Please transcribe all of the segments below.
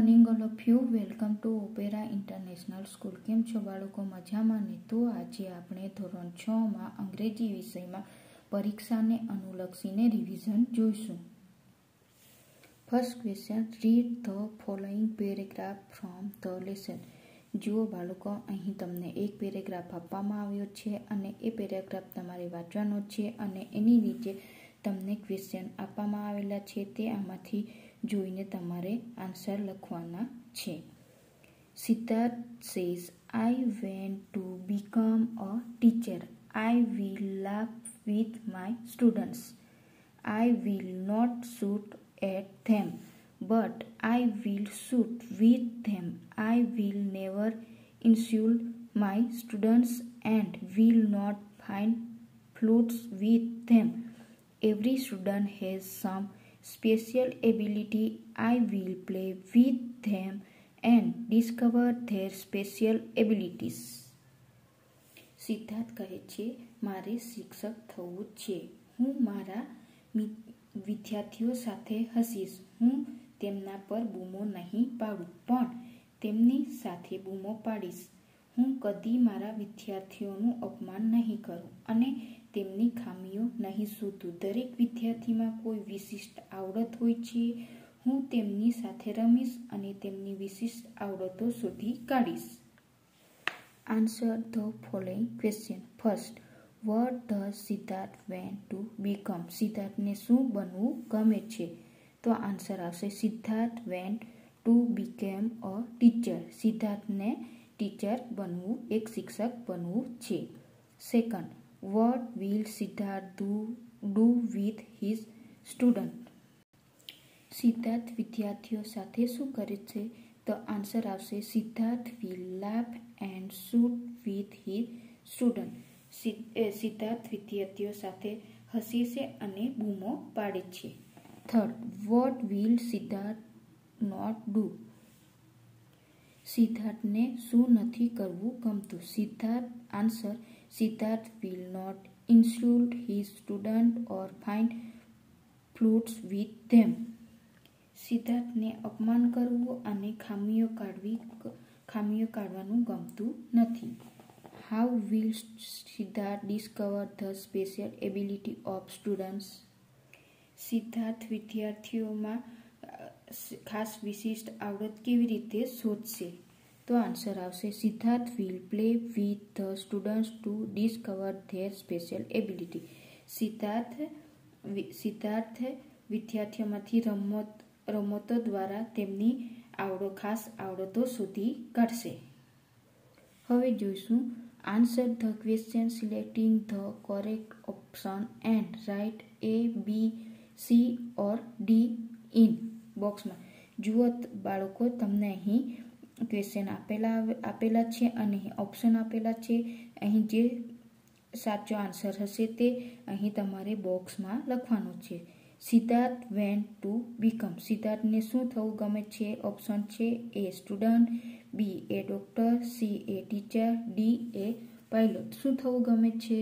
Morning all of you. Welcome to opera international school. કેમ છો બાળકો? મજામાં ને? તો આજે આપણે ધોરણ 6માં અંગ્રેજી વિષયમાં પરીક્ષાને અનુલક્ષીને રિવિઝન જોઈશું. First question, read the following paragraph from the lesson. જુઓ બાળકો, અહીં તમને એક પેરેગ્રાફ આપવામાં આવ્યો છે અને એ પેરેગ્રાફ તમારે વાંચવાનો છે અને એની નીચે તમને ક્વેશ્ચન આપવામાં આવેલા છે. તે આમાંથી જોઈને તમારે આન્સર લખવાના છે. Siddharth says, I want to become a teacher. I will laugh with my students. I will not shout at them, but I will shout with them. I will never insult my students and will not find faults with them. Every student has some special ability. I will play with them and discover their special abilities. Siddharth કહે છે, મારે શિક્ષક થવું છે. હું મારા વિદ્યાર્થીઓ સાથે હસીશ. હું તેમના પર બૂમો નહીં પાડું, પણ તેમની સાથે બૂમો પાડીશ. હું કદી મારા વિદ્યાર્થીઓનું અપમાન નહીં કરું અને તેમની ખામીઓ નહીં શોધું. દરેક વિદ્યાર્થીમાં કોઈ વિશિષ્ટ આવડત હોય છે. હું તેમની સાથે રમીશ અને તેમની વિશિષ્ટ આવડતો શોધી કાઢીશ. Answer the following question. First, what does Siddharth want to become. સિદ્ધાર્થને શું બનવું ગમે છે? તો આન્સર આવશે Siddharth want to became a teacher. સિદ્ધાર્થને ટીચર બનવું, એક શિક્ષક બનવું છે. Second, what will Siddharth do with his student? Siddharth વિદ્યાર્થીઓ સાથે શું કરે છે? તો આન્સર આવશે Siddharth will laugh and shoot with his student. Siddharth વિદ્યાર્થીઓ સાથે હસે છે અને બૂમો પાડે છે. Third, what will Siddharth not do? સિદ્ધાર્થને શું નથી કરવું ગમતું? Answer Siddharth will not insult his student or find faults with them. સિદ્ધાર્થને અપમાન કરવું અને ખામીઓ કાઢવાનું ગમતું નથી. How will Siddharth discover the special ability of students? Siddharth વિદ્યાર્થીઓમાં ખાસ વિશિષ્ટ આવડત કેવી રીતે શોધશે? તો આન્સર આવશે Siddharth will play with the students to discover their special ability. Siddharth વિદ્યાર્થીઓમાંથી રમતો દ્વારા તેમની ખાસ આવડતો શોધી કાઢશે. હવે જોઈશું answer the question selecting the correct option and right A, B, C or D in બોક્સમાં. જુઓ બાળકો, તમને અહીં ક્વેશ્ચન આપેલા છે અને અહીં ઓપ્શન આપેલા છે. અહીં જે સાચો આન્સર હશે તે અહીં તમારે બોક્સમાં લખવાનું છે. Siddharth want to become. સિદ્ધાર્થને શું થવું ગમે છે? ઓપ્શન છે A student, B a doctor, C a teacher, D a pilot. શું થવું ગમે છે?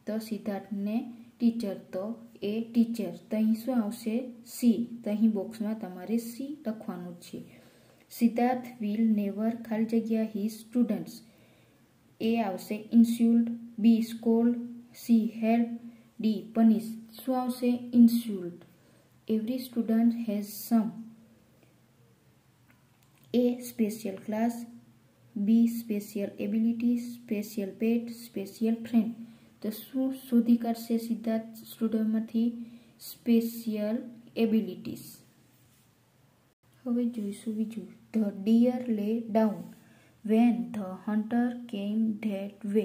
તો સિદ્ધાર્થને ટીચર, તો એ ટીચર. તો અહીં શું આવશે? C. તો અહીં બોક્સમાં તમારે C લખવાનું છે. સિદ્ધાર્થ વિલ નેવર ખાલી જગ્યા હિઝ સ્ટુડન્ટ્સ. એ આવશે insult, B scold, C help, D punish. શું આવશે? Insult. Every student has some. A special class, B special ability, special pet, special friend. તો શું શોધી કાઢશે સિદ્ધાર્થ સ્ટુડન્ટમાંથી? Special abilities. હવે જોઈશું બીજું. The deer lay down when the hunter came that way.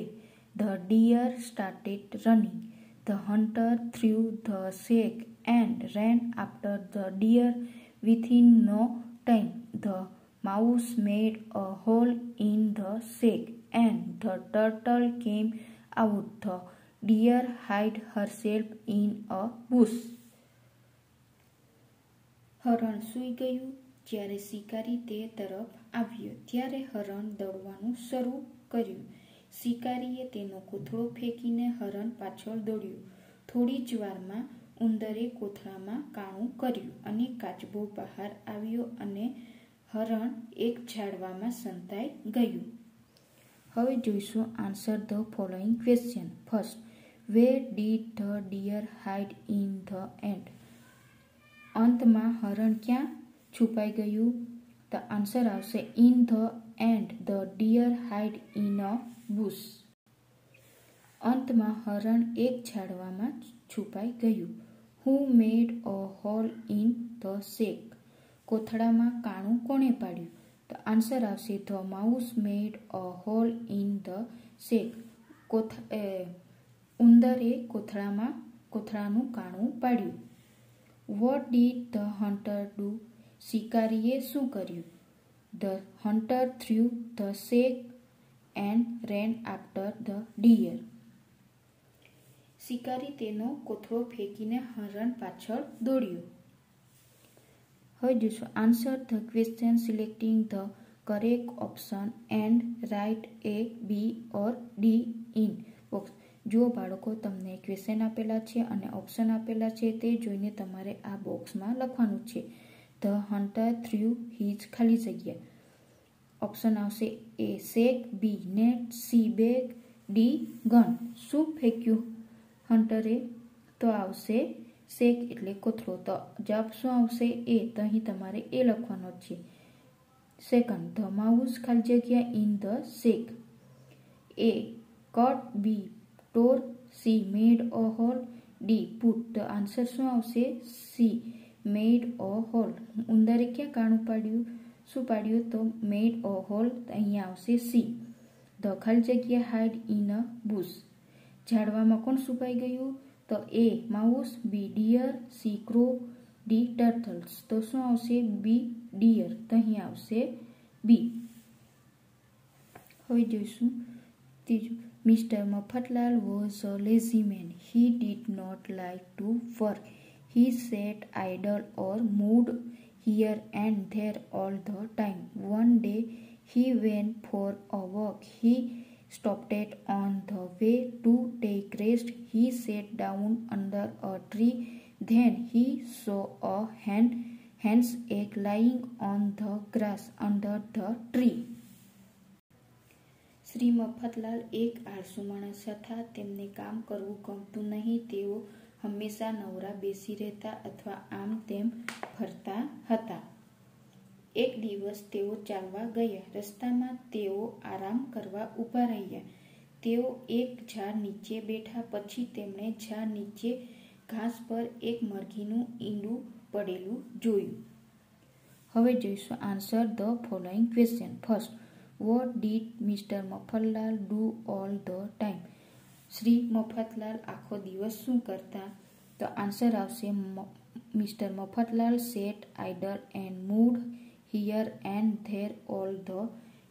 The deer started running. The hunter threw the sack and ran after the deer within no time. The mouse made a hole in the sack and the turtle came out. The deer hid herself in a bush. હરણ સૂઈ ગયું. જ્યારે શિકારી તે તરફ આવ્યો ત્યારે હરણ દોડવાનું શરૂ કર્યું. શિકારીએ તેનો કોથળો ફેંકીને હરણ પાછળ દોડ્યું. થોડી જ વારમાં ઉંદરે કોથળામાં કાણું કર્યું અને કાચબો બહાર આવ્યો અને હરણ એક ઝાડવામાં સંતાઈ ગયું. હવે જોઈશું answer the following question. First, where did the deer hide in the end? અંતમાં હરણ ક્યાં છુપાઈ ગયું? ધ આન્સર આવશે in the end the deer hide in a bush. અંતમાં હરણ એક ઝાડવામાં છુપાઈ ગયું. Who made a hole in the sack? કોથળામાં કાણું કોણે પાડ્યું? ધ આન્સર આવશે the mouse made a hole in the sack. ઉંદરે કોથળાનું કાણું પાડ્યું. What did the hunter do? શિકારીએ શું કર્યું? The hunter threw the sack and ran after the deer. શિકારી તેનો કોથળો ફેંકીને હરણ પાછળ દોડ્યો. હવે જોઈશું answer the question selecting the correct option and write A, B or D in box. જો બાળકો તમને ક્વેશ્ચન આપેલા છે અને ઓપ્શન આપેલા છે તે જોઈને તમારે આ બોક્સમાં લખવાનું છે. ધ હન્ટર થ્રુ હિઝ ખાલી જગ્યા. ઓપ્શન આવશે A sack, B net, C bag, D gun. શું ફેંક્યું હન્ટરે? તો આવશે શેક એટલે કોથળો. તો જવાબ શું આવશે? એ. તો અહીં તમારે એ લખવાનો છે. સેકન્ડ, ધ માઉસ ખાલી જગ્યા in the sack. A cut, B tore, C made a hole, D put. The answer શું આવશે? C made a hall. ઉંદરે ક્યાં કાણું પાડ્યું? શું પાડ્યું? તો મેડ અ હોલ. અહીંયા આવશે સી. ધ ખાલી જગ્યા હાઇડ ઇન અ બુશ. ઝાડવામાં કોણ છુપાઈ ગયું? તો A mouse, B deer, C crow, D turtles. તો શું આવશે? B deer. તો અહીં આવશે બી. હવે જોઈશું ત્રીજું. Mister Mafatlal was a lazy man. He did not like to work. He sat idle or moved here and there all the time. One day he went for a walk. He stopped on the way to take rest. He sat down under a tree. Then he saw a hen's egg lying on the grass under the tree. Shri Mafatlal એક આળસુ માણસ હતા. તેમને કામ કરવું ગમતું નહીં. તેઓ હંમેશા નવરા બેસી રહેતા અથવા આમ તેમ ફરતા હતા. એક દિવસ તેઓ ચાલવા ગયા. રસ્તામાં તેઓ આરામ કરવા ઊભા રહ્યા. તેઓ એક ઝાડ નીચે બેઠા. પછી તેમણે ઝાડ નીચે ઘાસ પર એક મરઘીનું ઈંડું પડેલું જોયું. હવે જોઈશું answer the following question. First, what did mister Mafatlal do all the time? Shri Mafatlal આખો દિવસ શું કરતા? તો આન્સર આવશે mister Mafatlal sat idle and moved here and there all the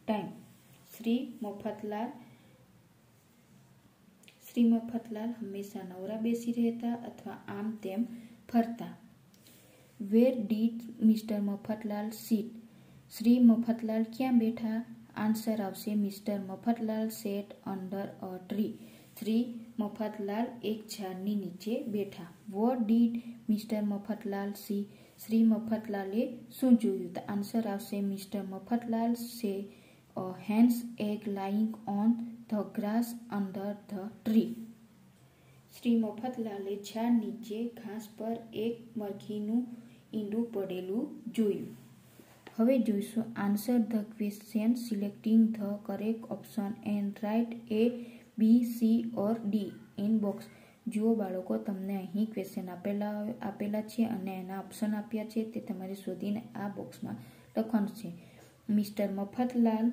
time. Shri Mafatlal હંમેશા નવરા બેસી રહેતા અથવા આમ તેમ ફરતા. Where did mister Mafatlal sit? Shri Mafatlal ક્યાં બેઠા? આન્સર આવશે mister Mafatlal sat under a tree. Shri Mafatlal એક ઝાડની નીચે બેઠા. What did mister Mafatlal see? Shri મફતલાલે શું જોયું? તો આન્સર આવશે mister Mafatlal saw a hen's egg lying on the grass under the tree. Shri મફતલાલે ઝાડ નીચે ઘાસ પર એક મરઘીનું ઈંડું પડેલું જોયું. હવે જોઈશું answer the question selecting the correct option and write A, B, C or D in box. જુઓ બાળકો, તમને અહીં ક્વેશ્ચન આપેલા છે અને એના ઓપ્શન આપ્યા છે. તે તમારે શોધીને આ બોક્સમાં લખવાનું છે. મિસ્ટર મફતલાલ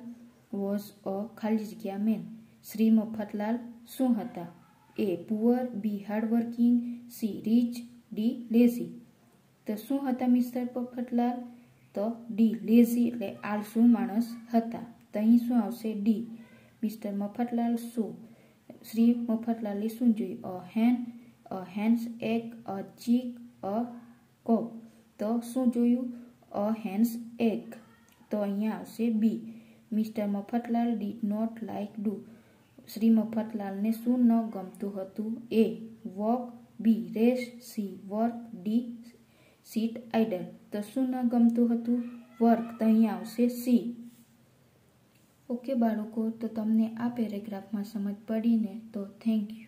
વોઝ અ ખાલી જગ્યા મેન. શ્રી મફતલાલ શું હતા? A poor, B hardworking, C rich, D lazy. તો શું હતા મિસ્ટર મફતલાલ? તો ડી લેઝી એટલે આળસુ માણસ હતા. તો અહીં શું આવશે? ડી. મિસ્ટર મફતલાલ શું? શ્રી મફતલાલે શું જોયું? A hen's egg, a chick, a cock. તો શું જોયું? A hen's egg. તો અહીંયા આવશે B. Mister Mafatlal did not like do. Shri મફતલાલને શું ન ગમતું હતું? A walk, B rest, C work, D sit idle. તો શું ન ગમતું હતું? વર્ક તો અહીં આવશે સી. ઓકે બાળકો, તો તમને આ પેરેગ્રાફમાં સમજ પડીને તો થેન્ક યુ.